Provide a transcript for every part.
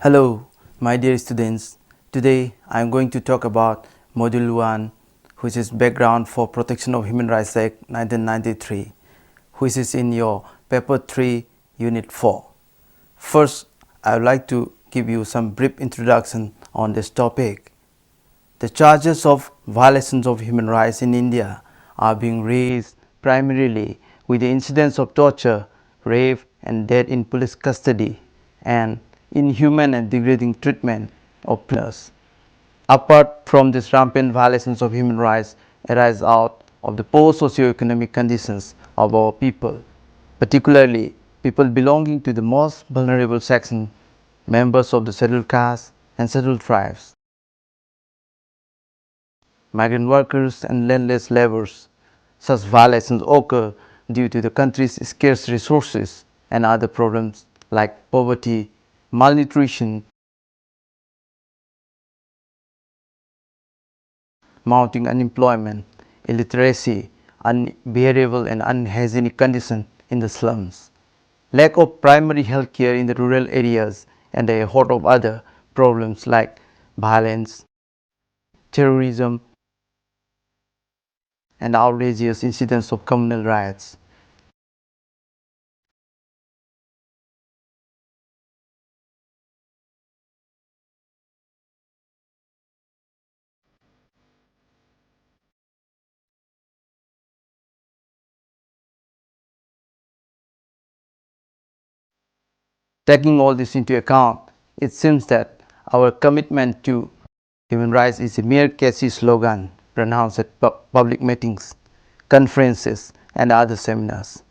Hello, my dear students. Today I am going to talk about Module 1, which is Background for Protection of Human Rights Act 1993, which is in your Paper 3, Unit 4. First, I would like to give you some brief introduction on this topic. The charges of violations of human rights in India are being raised primarily with the incidents of torture, rape and death in police custody and inhuman and degrading treatment of prisoners. Apart from these rampant violations of human rights arise out of the poor socio-economic conditions of our people, particularly people belonging to the most vulnerable section, members of the scheduled castes and scheduled tribes, migrant workers and landless laborers. Such violations occur due to the country's scarce resources and other problems like poverty, malnutrition, mounting unemployment, illiteracy, unbearable and unhygienic conditions in the slums, lack of primary health care in the rural areas, and a host of other problems like violence, terrorism, and outrageous incidents of communal riots. Taking all this into account, it seems that our commitment to human rights is a mere catchy slogan pronounced at public meetings, conferences, and other seminars.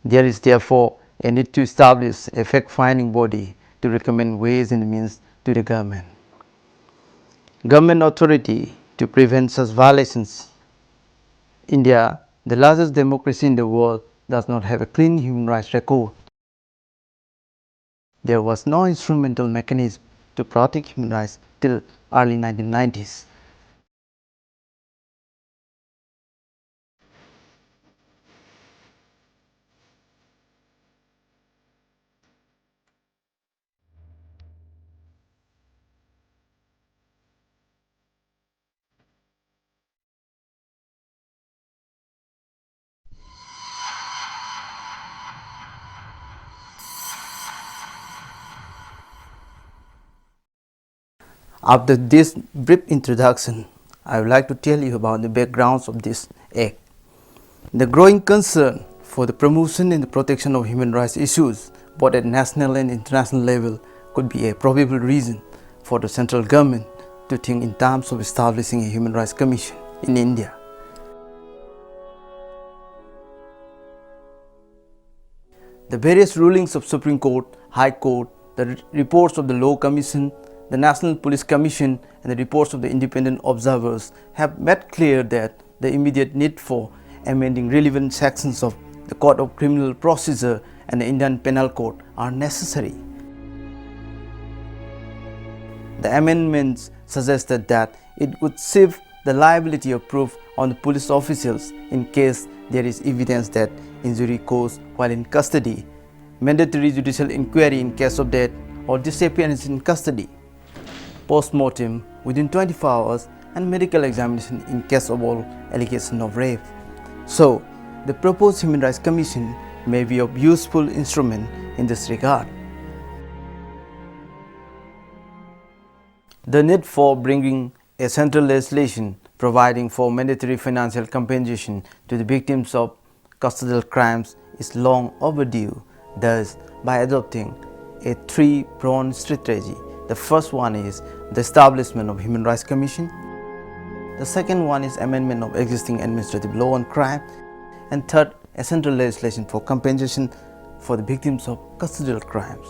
There is therefore a need to establish a fact-finding body to recommend ways and means to the government. Government authority to prevent such violations. India, the largest democracy in the world, does not have a clean human rights record. There was no instrumental mechanism to protect human rights till early 1990s. After this brief introduction, I would like to tell you about the backgrounds of this act. The growing concern for the promotion and the protection of human rights issues, both at national and international level, could be a probable reason for the central government to think in terms of establishing a human rights commission in India. The various rulings of Supreme Court, High Court, the reports of the Law Commission, the National Police Commission and the reports of the independent observers have made clear that the immediate need for amending relevant sections of the Code of Criminal Procedure and the Indian Penal Code are necessary. The amendments suggested that it would shift the liability of proof on the police officials in case there is evidence that injury caused while in custody, mandatory judicial inquiry in case of death or disappearance in custody, post-mortem within 24 hours, and medical examination in case of all allegations of rape. So, the proposed Human Rights Commission may be a useful instrument in this regard. The need for bringing a central legislation providing for mandatory financial compensation to the victims of custodial crimes is long overdue. Thus, by adopting a three-pronged strategy, the first one is the establishment of Human Rights Commission. The second one is amendment of existing administrative law on crime. And third, a central legislation for compensation for the victims of custodial crimes.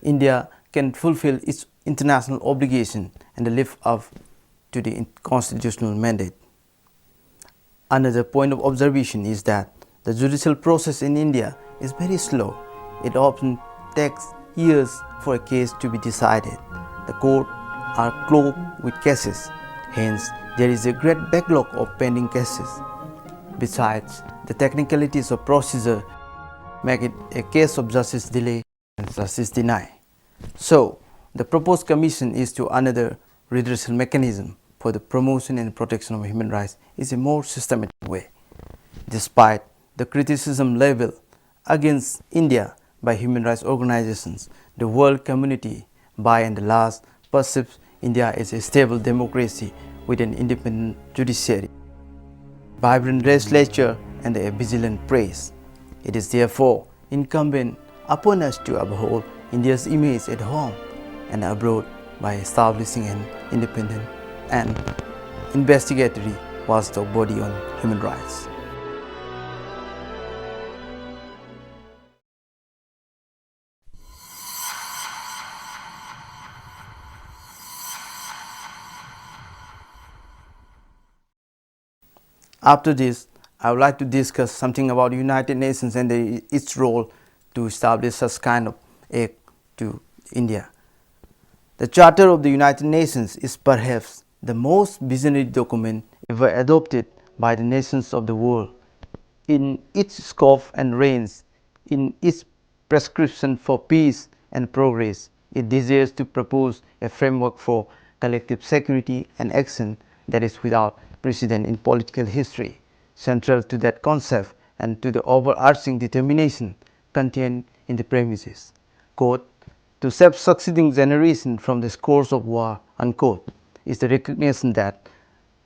India can fulfill its international obligation and live up to the constitutional mandate. Another point of observation is that the judicial process in India is very slow. It often takes years for a case to be decided. The courts are clogged with cases. Hence, there is a great backlog of pending cases. Besides, the technicalities of procedure make it a case of justice delay and justice deny. So, the proposed commission is to another redressal mechanism for the promotion and protection of human rights is a more systematic way. Despite the criticism leveled against India by human rights organizations, the world community by and large perceives India as a stable democracy with an independent judiciary, vibrant legislature and a vigilant press. It is therefore incumbent upon us to uphold India's image at home and abroad by establishing an independent and investigatory watchdog body on human rights. After this, I would like to discuss something about United Nations and its role to establish such kind of aid to India. The Charter of the United Nations is perhaps the most visionary document ever adopted by the nations of the world. In its scope and range, in its prescription for peace and progress, it desires to propose a framework for collective security and action that is without precedent in political history. Central to that concept and to the overarching determination contained in the premises, quote, to save succeeding generation from the scores of war, unquote, is the recognition that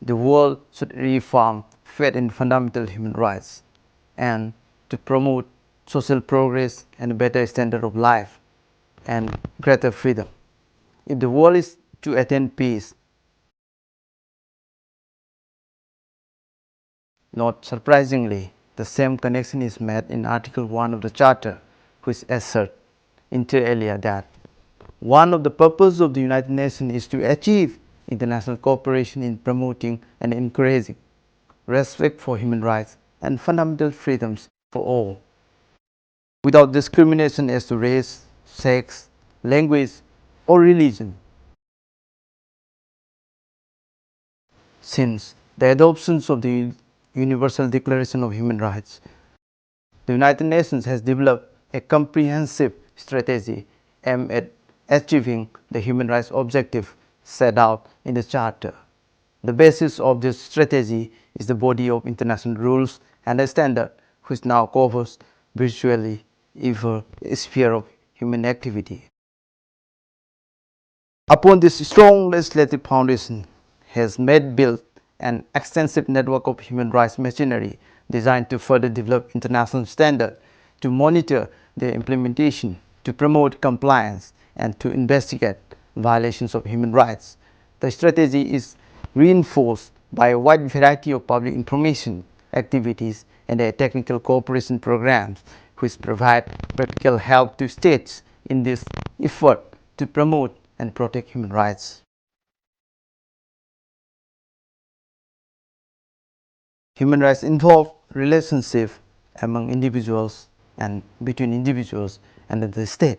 the world should reaffirm faith in fundamental human rights and to promote social progress and a better standard of life and greater freedom. If the world is to attain peace, not surprisingly, the same connection is made in Article 1 of the Charter, which asserts inter alia that one of the purposes of the United Nations is to achieve international cooperation in promoting and encouraging respect for human rights and fundamental freedoms for all, without discrimination as to race, sex, language, or religion. Since the adoption of the Universal Declaration of Human Rights, the United Nations has developed a comprehensive strategy aimed at achieving the human rights objective set out in the Charter. The basis of this strategy is the body of international rules and standards, which now covers virtually every sphere of human activity. Upon this strong legislative foundation has made built an extensive network of human rights machinery designed to further develop international standards, to monitor their implementation, to promote compliance, and to investigate violations of human rights. The strategy is reinforced by a wide variety of public information activities and technical cooperation programs which provide practical help to states in this effort to promote and protect human rights. Human rights involve relationship among individuals and between individuals and the state.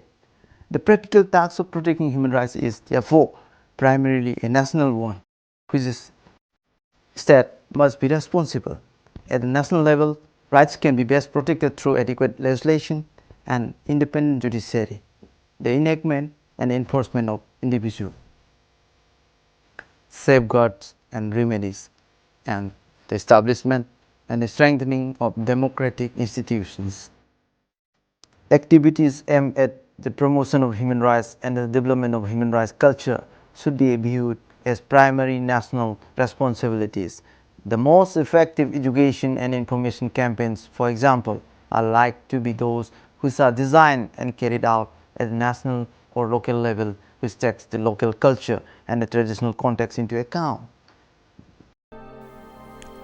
The practical task of protecting human rights is therefore primarily a national one, which is state must be responsible. At the national level, rights can be best protected through adequate legislation and independent judiciary, the enactment and enforcement of individual safeguards and remedies, and the establishment and the strengthening of democratic institutions. Activities aimed at the promotion of human rights and the development of human rights culture should be viewed as primary national responsibilities. The most effective education and information campaigns, for example, are like to be those which are designed and carried out at the national or local level, which takes the local culture and the traditional context into account.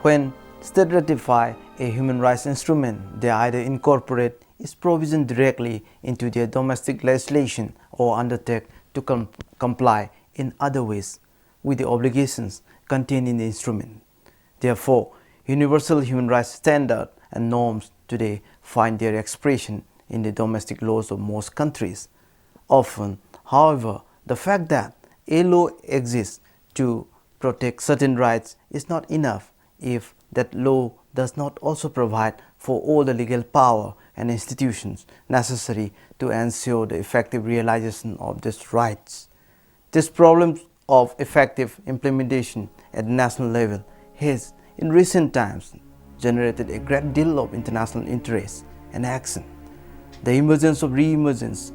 When states ratify a human rights instrument, they either incorporate its provision directly into their domestic legislation or undertake to comply in other ways with the obligations contained in the instrument. Therefore, universal human rights standards and norms today find their expression in the domestic laws of most countries. Often, however, the fact that a law exists to protect certain rights is not enough if that law does not also provide for all the legal power and institutions necessary to ensure the effective realization of these rights. This problem of effective implementation at the national level has, in recent times, generated a great deal of international interest and action. The emergence of re-emergence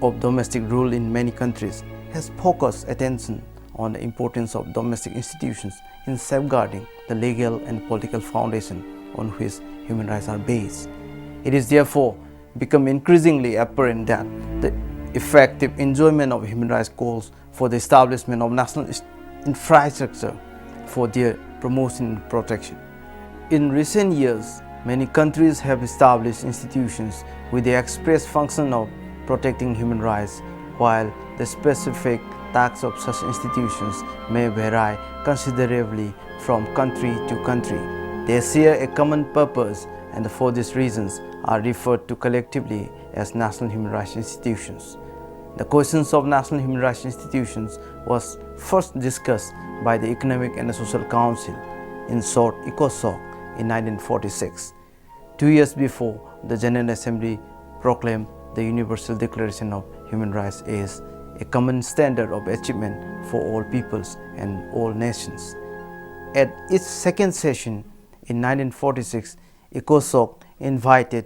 of domestic rule in many countries has focused attention on the importance of domestic institutions in safeguarding the legal and political foundation on which human rights are based. It is therefore become increasingly apparent that the effective enjoyment of human rights calls for the establishment of national infrastructure for their promotion and protection. In recent years, many countries have established institutions with the express function of protecting human rights, while the specific tasks of such institutions may vary considerably from country to country. They share a common purpose and for these reasons are referred to collectively as national human rights institutions. The questions of national human rights institutions was first discussed by the Economic and Social Council, in short ECOSOC, in 1946. 2 years before, the General Assembly proclaimed the Universal Declaration of Human Rights as a common standard of achievement for all peoples and all nations. At its second session in 1946, ECOSOC invited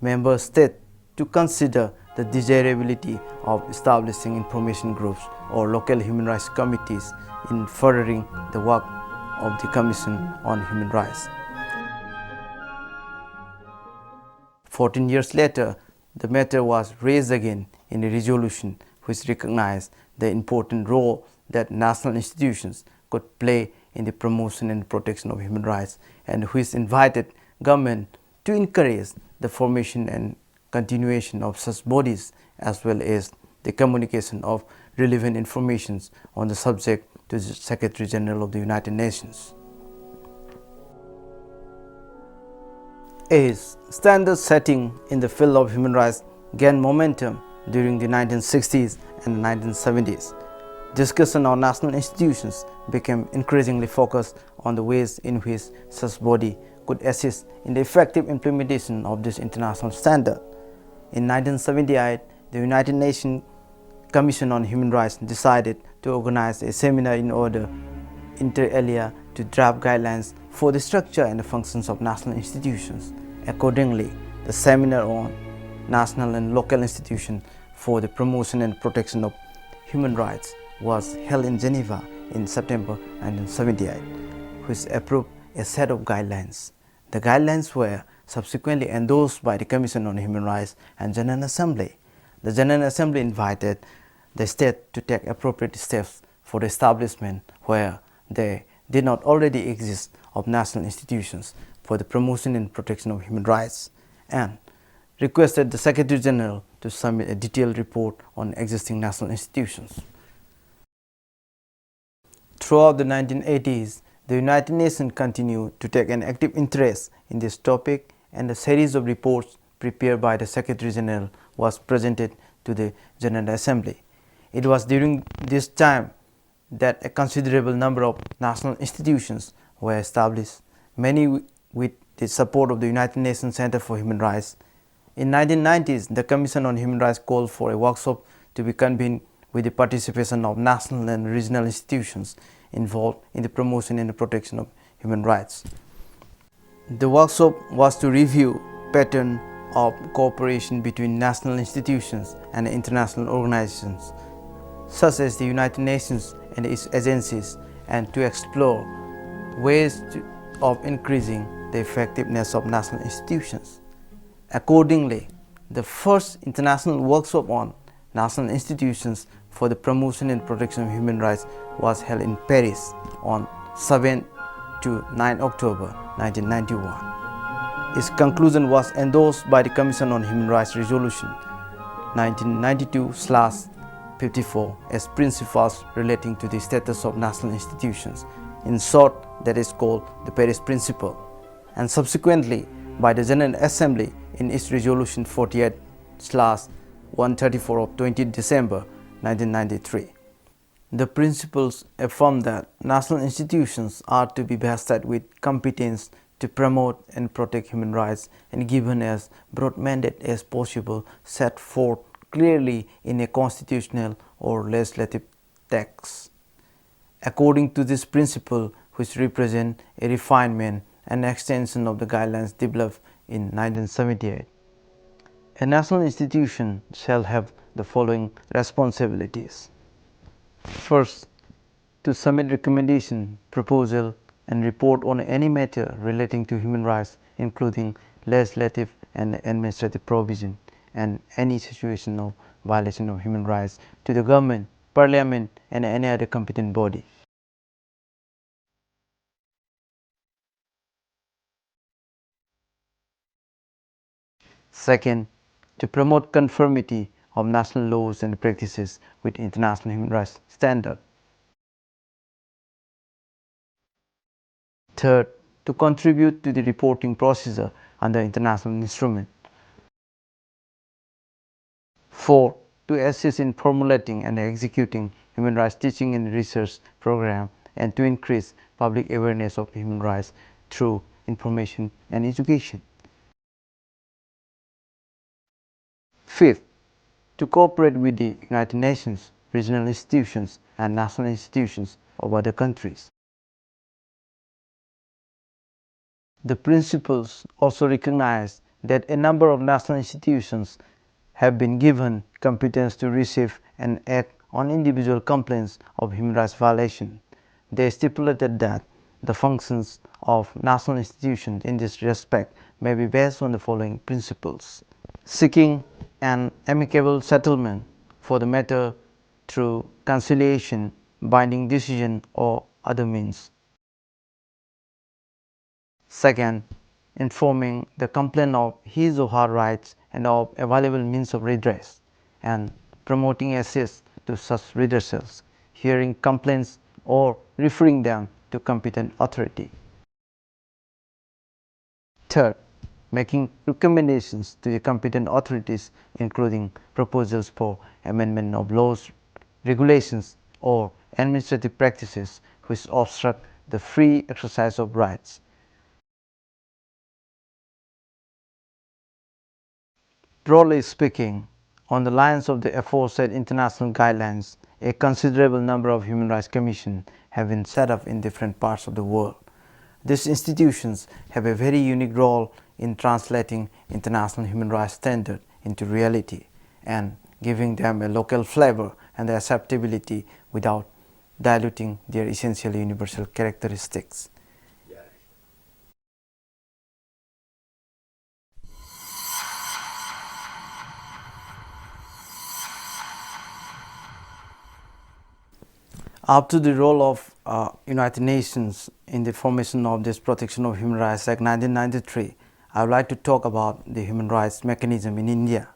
member states to consider the desirability of establishing information groups or local human rights committees in furthering the work of the Commission on Human Rights. 14 years later, the matter was raised again in a resolution which recognized the important role that national institutions could play in the promotion and protection of human rights, and which invited government to encourage the formation and continuation of such bodies, as well as the communication of relevant information on the subject to the Secretary General of the United Nations. As standard setting in the field of human rights gained momentum during the 1960s and 1970s, discussion on national institutions became increasingly focused on the ways in which such body could assist in the effective implementation of this international standard. In 1978, the United Nations Commission on Human Rights decided to organize a seminar in order, inter alia, to draft guidelines for the structure and the functions of national institutions. Accordingly, the seminar on national and local institutions for the promotion and protection of human rights was held in Geneva in September 1978, which approved a set of guidelines. The guidelines were subsequently endorsed by the Commission on Human Rights and General Assembly. The General Assembly invited the state to take appropriate steps for the establishment, where there did not already exist, of national institutions for the promotion and protection of human rights, and requested the Secretary General to submit a detailed report on existing national institutions. Throughout the 1980s, the United Nations continued to take an active interest in this topic, and a series of reports prepared by the Secretary General was presented to the General Assembly. It was during this time that a considerable number of national institutions were established, many with the support of the United Nations Center for Human Rights. In 1990s, the Commission on Human Rights called for a workshop to be convened with the participation of national and regional institutions involved in the promotion and the protection of human rights. The workshop was to review pattern of cooperation between national institutions and international organizations, such as the United Nations and its agencies, and to explore ways of increasing the effectiveness of national institutions. Accordingly, the first international workshop on national institutions for the promotion and protection of human rights was held in Paris on 7 to 9 October 1991. Its conclusion was endorsed by the Commission on Human Rights Resolution 1992/54 as principles relating to the status of national institutions. In short, that is called the Paris Principle, and subsequently by the General Assembly in its Resolution 48/134 of 20 December 1993. The principles affirm that national institutions are to be vested with competence to promote and protect human rights and given as broad mandate as possible set forth clearly in a constitutional or legislative text. According to this principle, which represent a refinement and extension of the guidelines developed in 1978, a national institution shall have the following responsibilities. First, to submit recommendation, proposal and report on any matter relating to human rights, including legislative and administrative provision and any situation of violation of human rights to the government, parliament and any other competent body. Second, to promote conformity of national laws and practices with international human rights standards. Third, to contribute to the reporting procedure under international instrument. Fourth, to assist in formulating and executing human rights teaching and research program and to increase public awareness of human rights through information and education. Fifth, to cooperate with the United Nations, regional institutions and national institutions of other countries. The principles also recognize that a number of national institutions have been given competence to receive and act on individual complaints of human rights violation. They stipulated that the functions of national institutions in this respect may be based on the following principles: seeking an amicable settlement for the matter through conciliation, binding decision or other means. Second, informing the complainant of his or her rights and of available means of redress, and promoting access to such redressals, hearing complaints or referring them to competent authority. Third, making recommendations to the competent authorities, including proposals for amendment of laws, regulations or administrative practices which obstruct the free exercise of rights. Broadly speaking, on the lines of the aforesaid international guidelines, a considerable number of human rights commissions have been set up in different parts of the world. These institutions have a very unique role in translating international human rights standards into reality and giving them a local flavor and acceptability without diluting their essentially universal characteristics. Up to the role of United Nations in the formation of this Protection of Human Rights Act 1993, I would like to talk about the human rights mechanism in India.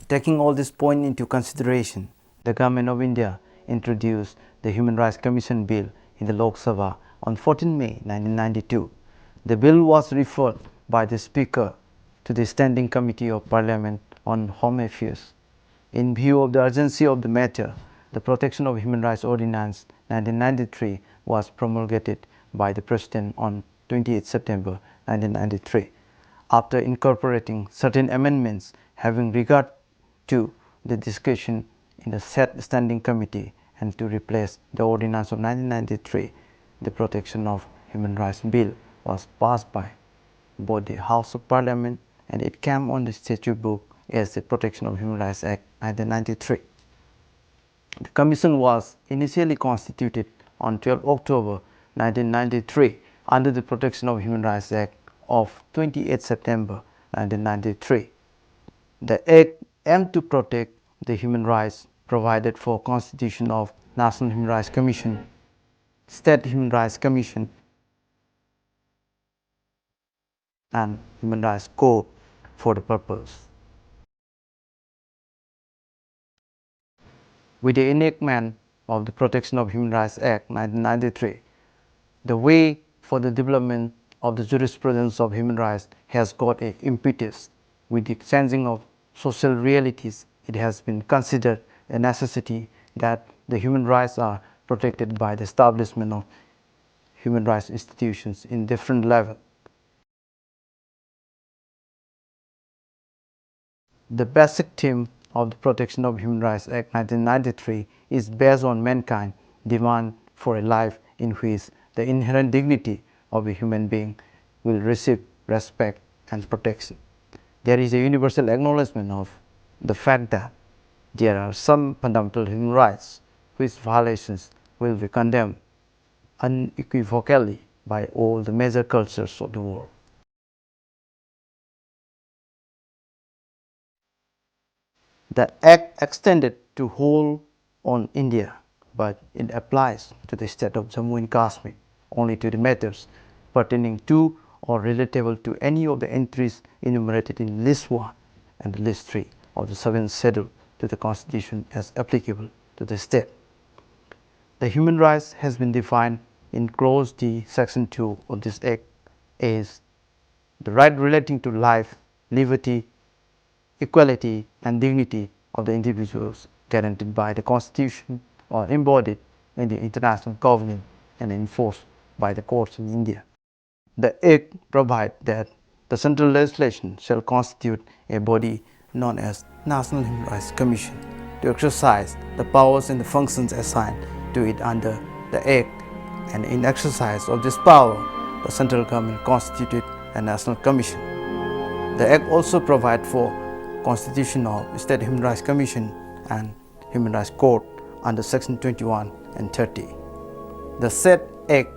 Taking all this point into consideration, the government of India introduced the Human Rights Commission Bill in the Lok Sabha on 14 May 1992. The bill was referred by the Speaker to the Standing Committee of Parliament on Home Affairs. In view of the urgency of the matter, the Protection of Human Rights Ordinance 1993 was promulgated by the President on 28 September 1993. After incorporating certain amendments having regard to the discussion in the said Standing Committee and to replace the Ordinance of 1993, the Protection of Human Rights Bill was passed by both the House of Parliament and it came on the statute book as the Protection of Human Rights Act 1993. The Commission was initially constituted on 12 October 1993 under the Protection of Human Rights Act of 28 September 1993. The Act aimed to protect the human rights provided for constitution of National Human Rights Commission, State Human Rights Commission and Human Rights Code for the purpose. With the enactment of the Protection of Human Rights Act 1993, the way for the development of the jurisprudence of human rights has got an impetus. With the changing of social realities, it has been considered a necessity that the human rights are protected by the establishment of human rights institutions in different levels. The basic theme of the Protection of Human Rights Act 1993 is based on mankind's demand for a life in which the inherent dignity of a human being will receive respect and protection. There is a universal acknowledgement of the fact that there are some fundamental human rights whose violations will be condemned unequivocally by all the major cultures of the world. The Act extended to whole on India, but it applies to the state of Jammu and Kashmir only to the matters pertaining to or relatable to any of the entries enumerated in List 1 and List 3 of the 7th Schedule to the Constitution as applicable to the state. The human rights has been defined in Clause D, Section 2 of this Act as the right relating to life, liberty, equality and dignity of the individuals guaranteed by the Constitution or embodied in the international covenant and enforced by the courts in India. The Act provides that the central legislation shall constitute a body known as National Human Rights Commission to exercise the powers and the functions assigned to it under the Act, and in exercise of this power, the central government constituted a National Commission. The Act also provides for constitution of State Human Rights Commission and Human Rights Court under Section 21 and 30. The said Act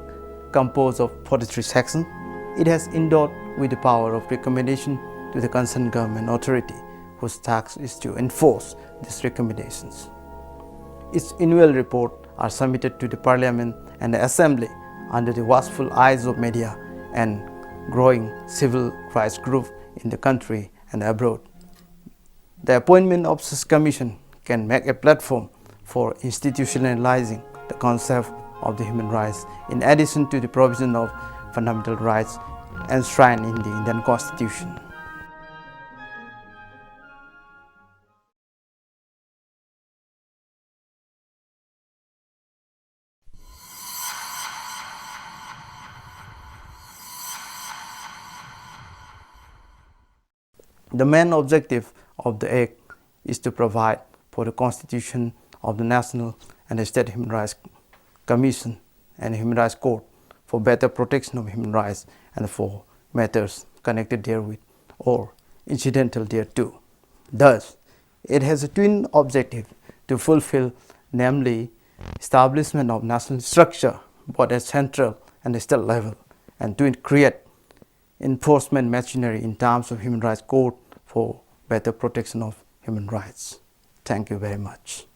composed of 43 sections. It has endowed with the power of recommendation to the concerned government authority, whose task is to enforce these recommendations. Its annual reports are submitted to the Parliament and the Assembly under the watchful eyes of media and growing civil rights groups in the country and abroad. The appointment of such commission can make a platform for institutionalizing the concept of the human rights in addition to the provision of fundamental rights enshrined in the Indian Constitution. The main objective of the Act is to provide for the constitution of the National and the State Human Rights Commission and Human Rights Court for better protection of human rights and for matters connected therewith or incidental thereto. Thus, it has a twin objective to fulfill, namely, establishment of national structure both at central and state level, and to create enforcement machinery in terms of human rights court for better protection of human rights. Thank you very much.